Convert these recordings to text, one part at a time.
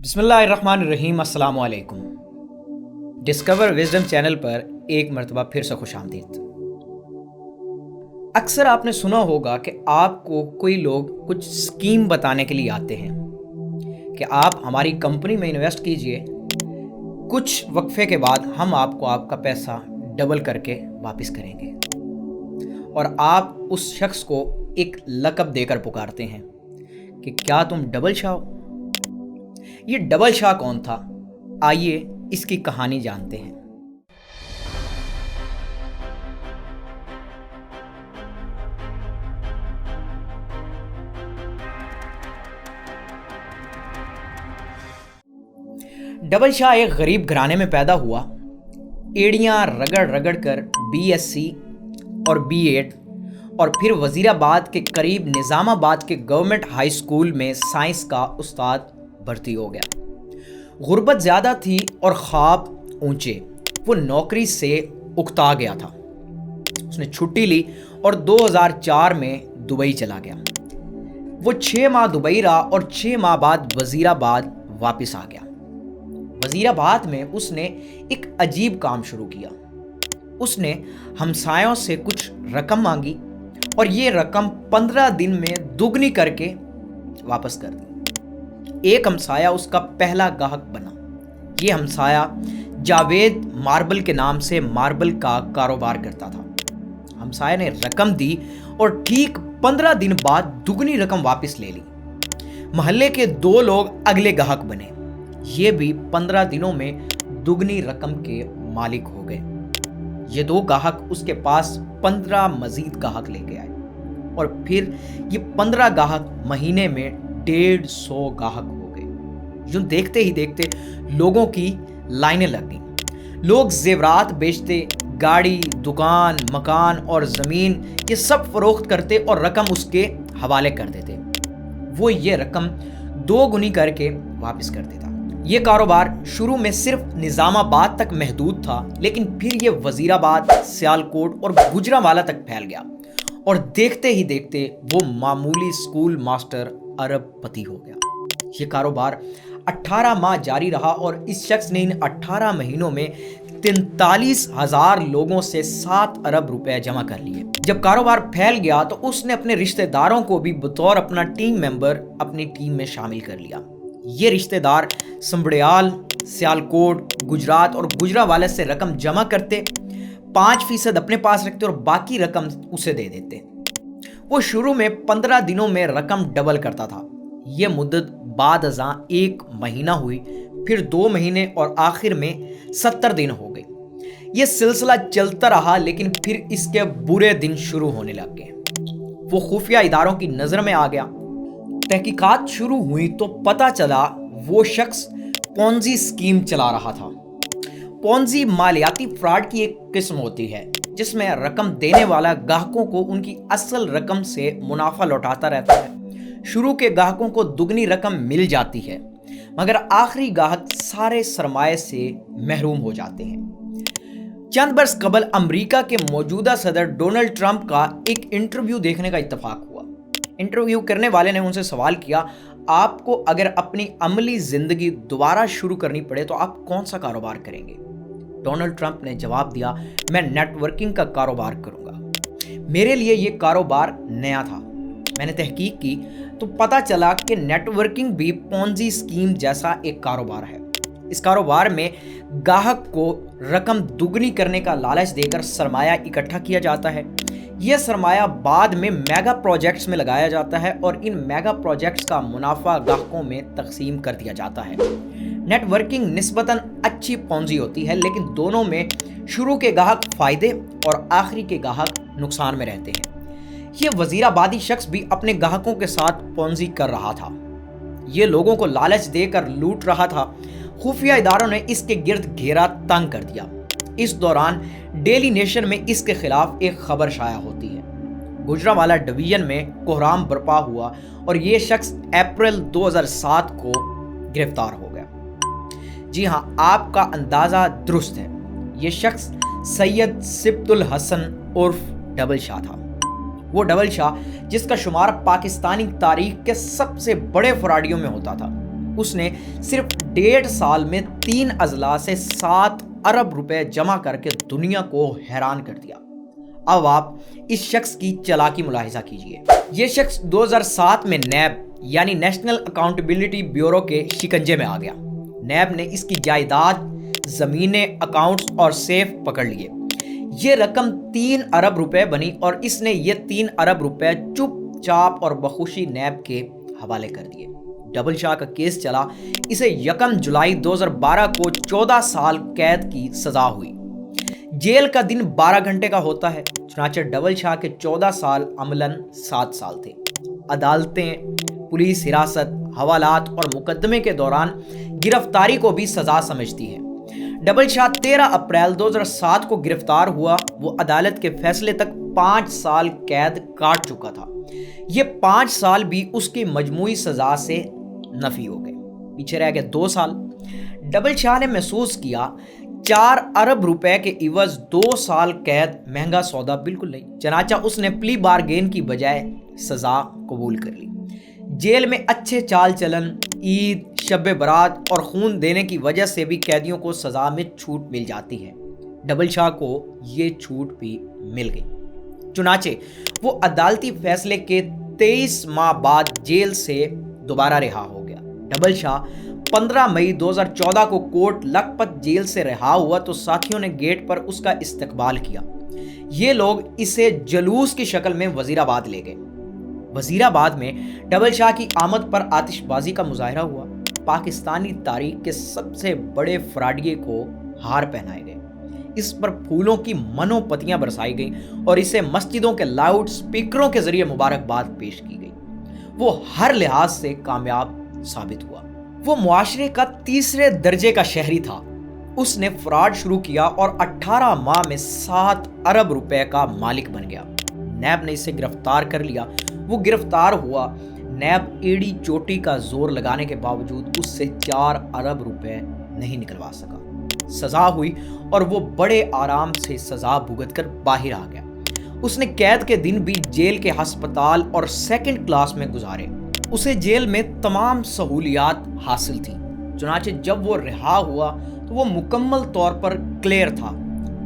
بسم اللہ الرحمن الرحیم۔ السلام علیکم۔ ڈسکور وزڈم چینل پر ایک مرتبہ پھر سے خوش آمدید۔ اکثر آپ نے سنا ہوگا کہ آپ کو کوئی لوگ کچھ اسکیم بتانے کے لیے آتے ہیں کہ آپ ہماری کمپنی میں انویسٹ کیجئے، کچھ وقفے کے بعد ہم آپ کو آپ کا پیسہ ڈبل کر کے واپس کریں گے، اور آپ اس شخص کو ایک لقب دے کر پکارتے ہیں کہ کیا تم ڈبل شاہ ہو؟ یہ ڈبل شاہ کون تھا؟ آئیے اس کی کہانی جانتے ہیں۔ ڈبل شاہ ایک غریب گھرانے میں پیدا ہوا۔ ایڑیاں رگڑ رگڑ کر BSc اور B.Ed اور پھر وزیر آباد کے قریب نظام آباد کے گورنمنٹ ہائی اسکول میں سائنس کا استاد بھرتی ہو گیا۔ غربت زیادہ تھی اور خواب اونچے۔ وہ نوکری سے اکتا گیا تھا۔ اس نے چھٹی لی اور 2004 میں دبئی چلا گیا۔ وہ 6 ماہ دبئی رہا اور 6 ماہ بعد وزیر آباد واپس آ گیا۔ وزیر آباد میں اس نے ایک عجیب کام شروع کیا۔ اس نے ہمسایوں سے کچھ رقم مانگی اور یہ رقم 15 دن میں دگنی کر کے واپس کر دی۔ ایک ہمسایہ اس کا پہلا گاہک بنا۔ یہ ہمسایہ جاوید ماربل کے نام سے ماربل کا کاروبار کرتا تھا۔ ہمسایہ نے رقم دی اور ٹھیک 15 دن بعد دگنی رقم واپس لے لی۔ محلے کے 2 لوگ اگلے گاہک بنے۔ یہ بھی 15 دنوں میں دگنی رقم کے مالک ہو گئے۔ یہ 2 گاہک اس کے پاس 15 مزید گاہک لے کے آئے اور پھر یہ 15 گاہک مہینے میں 150 گاہک ہو گئے۔ یوں دیکھتے ہی دیکھتے لوگوں کی لائنیں لگ گئیں۔ لوگ زیورات بیچتے، گاڑی، دکان، مکان اور زمین یہ سب فروخت کرتے اور رقم اس کے حوالے کر دیتے۔ وہ یہ رقم 2 گنی کر کے واپس کر دیتا۔ یہ کاروبار شروع میں صرف نظام آباد تک محدود تھا، لیکن پھر یہ وزیر آباد، سیالکوٹ اور گوجرانوالہ تک پھیل گیا، اور دیکھتے ہی دیکھتے وہ معمولی اسکول ماسٹر ارب پتی ہو گیا۔ یہ کاروبار 18 ماہ جاری رہا اور اس شخص نے ان 18 مہینوں میں 43,000 لوگوں سے 7 ارب روپے جمع کر لیے۔ جب کاروبار پھیل گیا تو اس نے اپنے رشتہ داروں کو بھی بطور اپنا ٹیم ممبر اپنی ٹیم میں شامل کر لیا۔ یہ رشتہ دار سمبڑیال، سیالکوٹ، گجرات اور گوجرانوالہ سے رقم جمع کرتے، 5% اپنے پاس رکھتے اور باقی رقم اسے دے دیتے۔ وہ شروع میں 15 دنوں میں رقم ڈبل کرتا تھا۔ یہ مدت بعد ازاں 1 مہینہ ہوئی، پھر 2 مہینے اور آخر میں 70 دن ہو گئے۔ یہ سلسلہ چلتا رہا، لیکن پھر اس کے برے دن شروع ہونے لگ گئے۔ وہ خفیہ اداروں کی نظر میں آ گیا۔ تحقیقات شروع ہوئی تو پتہ چلا وہ شخص پونزی اسکیم چلا رہا تھا۔ پونزی مالیاتی فراڈ کی ایک قسم ہوتی ہے جس میں رقم دینے والا گاہکوں کو ان کی اصل رقم سے منافع لوٹاتا رہتا ہے۔ شروع کے گاہکوں کو دگنی رقم مل جاتی ہے، مگر آخری گاہک سارے سرمایہ سے محروم ہو جاتے ہیں۔ چند برس قبل امریکہ کے موجودہ صدر ڈونلڈ ٹرمپ کا ایک انٹرویو دیکھنے کا اتفاق ہوا۔ انٹرویو کرنے والے نے ان سے سوال کیا، آپ کو اگر اپنی عملی زندگی دوبارہ شروع کرنی پڑے تو آپ کون سا کاروبار کریں گے؟ ڈونلڈ ٹرمپ نے جواب دیا، میں نیٹ ورکنگ کا کاروبار کروں گا۔ میرے لیے یہ کاروبار نیا تھا۔ میں نے تحقیق کی تو پتہ چلا کہ نیٹ ورکنگ بھی پونزی اسکیم جیسا ایک کاروبار ہے۔ اس کاروبار میں گاہک کو رقم دگنی کرنے کا لالچ دے کر سرمایہ اکٹھا کیا جاتا ہے۔ یہ سرمایہ بعد میں میگا پروجیکٹس میں لگایا جاتا ہے اور ان میگا پروجیکٹس کا منافع گاہکوں میں تقسیم کر دیا جاتا ہے۔ نیٹ ورکنگ نسبتاً اچھی پونزی ہوتی ہے، لیکن دونوں میں شروع کے گاہک فائدے اور آخری کے گاہک نقصان میں رہتے ہیں۔ یہ وزیر آبادی شخص بھی اپنے گاہکوں کے ساتھ پونزی کر رہا تھا۔ یہ لوگوں کو لالچ دے کر لوٹ رہا تھا۔ خفیہ اداروں نے اس کے گرد گھیرا تنگ کر دیا۔ اس دوران ڈیلی نیشن میں اس کے خلاف ایک خبر شائع ہوتی ہے۔ گوجرانوالہ ڈویژن میں کوحرام برپا ہوا اور یہ شخص اپریل 2007 کو گرفتار ہو گیا۔ جی ہاں، آپ کا اندازہ درست ہے۔ یہ شخص سید سبت الحسن عرف ڈبل شاہ تھا۔ وہ ڈبل شاہ جس کا شمار پاکستانی تاریخ کے سب سے بڑے فراڈیوں میں ہوتا تھا۔ اس نے صرف 1.5 سال میں 3 اضلاع سے 7 ارب روپے جمع کر کے دنیا کو حیران کر دیا۔ اب آپ اس شخص کی چالاکی ملاحظہ کیجئے۔ یہ شخص 2007 میں نیب یعنی نیشنل اکاؤنٹیبلٹی بیورو کے شکنجے میں آ گیا۔ نیب نے اس کی جائیداد، زمینیں، اکاؤنٹس اور سیف پکڑ لیے۔ یہ رقم 3 ارب روپے بنی اور اس نے یہ 3 ارب روپے چپ چاپ اور بخوشی نیب کے حوالے کر دیے۔ ڈبل شاہ کا کیس چلا، اسے 1 جولائی 2012 کو 14 سال قید کی سزا ہوئی۔ جیل کا دن 12 گھنٹے کا ہوتا ہے، چنانچہ ڈبل شاہ کے 14 سال عملاً 7 سال تھے۔ عدالتیں پولیس حراست، حوالات اور مقدمے کے دوران گرفتاری کو بھی سزا سمجھتی ہیں۔ ڈبل شاہ 13 اپریل 2007 کو گرفتار ہوا۔ وہ عدالت کے فیصلے تک 5 سال قید کاٹ چکا تھا۔ یہ 5 سال بھی اس کی مجموعی سزا سے نفی ہو گئے، پیچھے رہ گئے 2 سال۔ ڈبل شاہ نے محسوس کیا 4 ارب روپے کے عوض 2 سال قید مہنگا سودا بالکل نہیں، چنانچہ اس نے پلی بارگین کی بجائے سزا قبول کر لی۔ جیل میں اچھے چال چلن، عید، شب برات اور خون دینے کی وجہ سے بھی قیدیوں کو سزا میں چھوٹ مل جاتی ہے۔ ڈبل شاہ کو یہ چھوٹ بھی مل گئی، چنانچہ وہ عدالتی فیصلے کے 23 ماہ بعد جیل سے دوبارہ رہا ہو گیا۔ ڈبل شاہ 15 مئی 2014 کو کوٹ لکھپت جیل سے رہا ہوا تو ساتھیوں نے گیٹ پر اس کا استقبال کیا۔ یہ لوگ اسے جلوس کی شکل میں وزیر آباد لے گئے۔ وزیر آباد میں ڈبل شاہ کی آمد پر آتش بازی کا مظاہرہ ہوا۔ پاکستانی تاریخ کے سب سے بڑے فراڈیے کو ہار پہنائے گئے، اس پر پھولوں کی منو پتیاں برسائی گئیں اور اسے مسجدوں کے لاؤڈ سپیکروں کے ذریعے مبارکباد پیش کی گئی۔ وہ ہر لحاظ سے کامیاب ثابت ہوا۔ وہ معاشرے کا 3 درجے کا شہری تھا۔ اس نے فراڈ شروع کیا اور 18 ماہ میں 7 ارب روپے کا مالک بن گیا۔ نیب نے اسے گرفتار کر لیا۔ وہ گرفتار ہوا۔ نیب ایڑی چوٹی کا زور لگانے کے باوجود اس سے 4 ارب روپے نہیں نکلوا سکا۔ سزا ہوئی اور وہ بڑے آرام سے سزا بھگت کر باہر آ گیا۔ اس نے قید کے دن بھی جیل کے ہسپتال اور 2nd کلاس میں گزارے۔ اسے جیل میں تمام سہولیات حاصل تھیں، چنانچہ جب وہ رہا ہوا تو وہ مکمل طور پر کلیئر تھا۔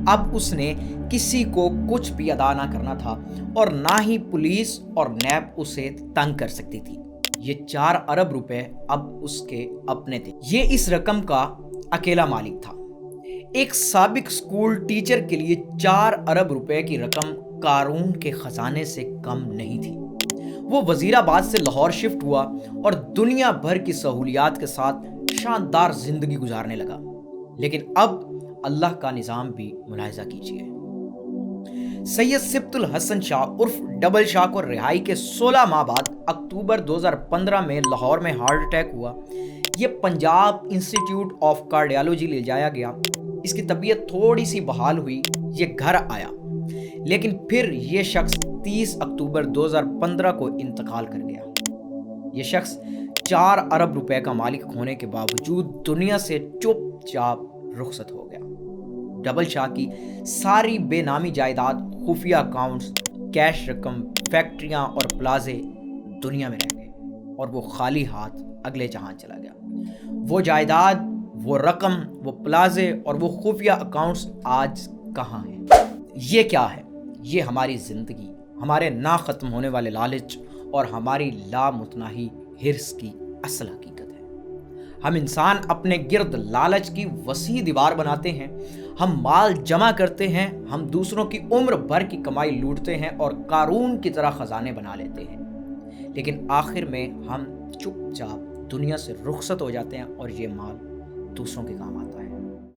اب اس نے کسی کو کچھ بھی ادا نہ کرنا تھا اور نہ ہی پولیس اور نیب اسے تنگ کر سکتی تھی۔ یہ 4 ارب روپے اب اس کے اپنے تھے۔ یہ اس رقم کا اکیلا مالک تھا۔ ایک سابق اسکول ٹیچر کے لیے 4 ارب روپے کی رقم قارون کے خزانے سے کم نہیں تھی۔ وہ وزیر آباد سے لاہور شفٹ ہوا اور دنیا بھر کی سہولیات کے ساتھ شاندار زندگی گزارنے لگا۔ لیکن اب اللہ کا نظام بھی ملاحظہ کیجیے۔ سید سبط الحسن شاہ عرف ڈبل شاہ کو رہائی کے 16 ماہ بعد اکتوبر 2015 میں لاہور میں ہارٹ اٹیک ہوا۔ یہ پنجاب انسٹیٹیوٹ آف کارڈیالوجی لے جایا گیا۔ اس کی طبیعت تھوڑی سی بحال ہوئی، یہ گھر آیا، لیکن پھر یہ شخص 30 اکتوبر 2015 کو انتقال کر گیا۔ یہ شخص 4 ارب روپے کا مالک ہونے کے باوجود دنیا سے چپ چاپ رخصت ہو گیا۔ ڈبل شاہ کی ساری بے نامی جائیداد، خفیہ اکاؤنٹس، کیش رقم، فیکٹریاں اور پلازے دنیا میں رہ گئے اور وہ خالی ہاتھ اگلے جہاں چلا گیا۔ وہ جائیداد، وہ رقم، وہ پلازے اور وہ خفیہ اکاؤنٹس آج کہاں ہیں؟ یہ کیا ہے؟ یہ ہماری زندگی، ہمارے نہ ختم ہونے والے لالچ اور ہماری لامتناہی حرص کی اصل حقیقت ہے۔ ہم انسان اپنے گرد لالچ کی وسیع دیوار بناتے ہیں، ہم مال جمع کرتے ہیں، ہم دوسروں کی عمر بھر کی کمائی لوٹتے ہیں اور قارون کی طرح خزانے بنا لیتے ہیں، لیکن آخر میں ہم چپ چاپ دنیا سے رخصت ہو جاتے ہیں اور یہ مال دوسروں کے کام آتا ہے۔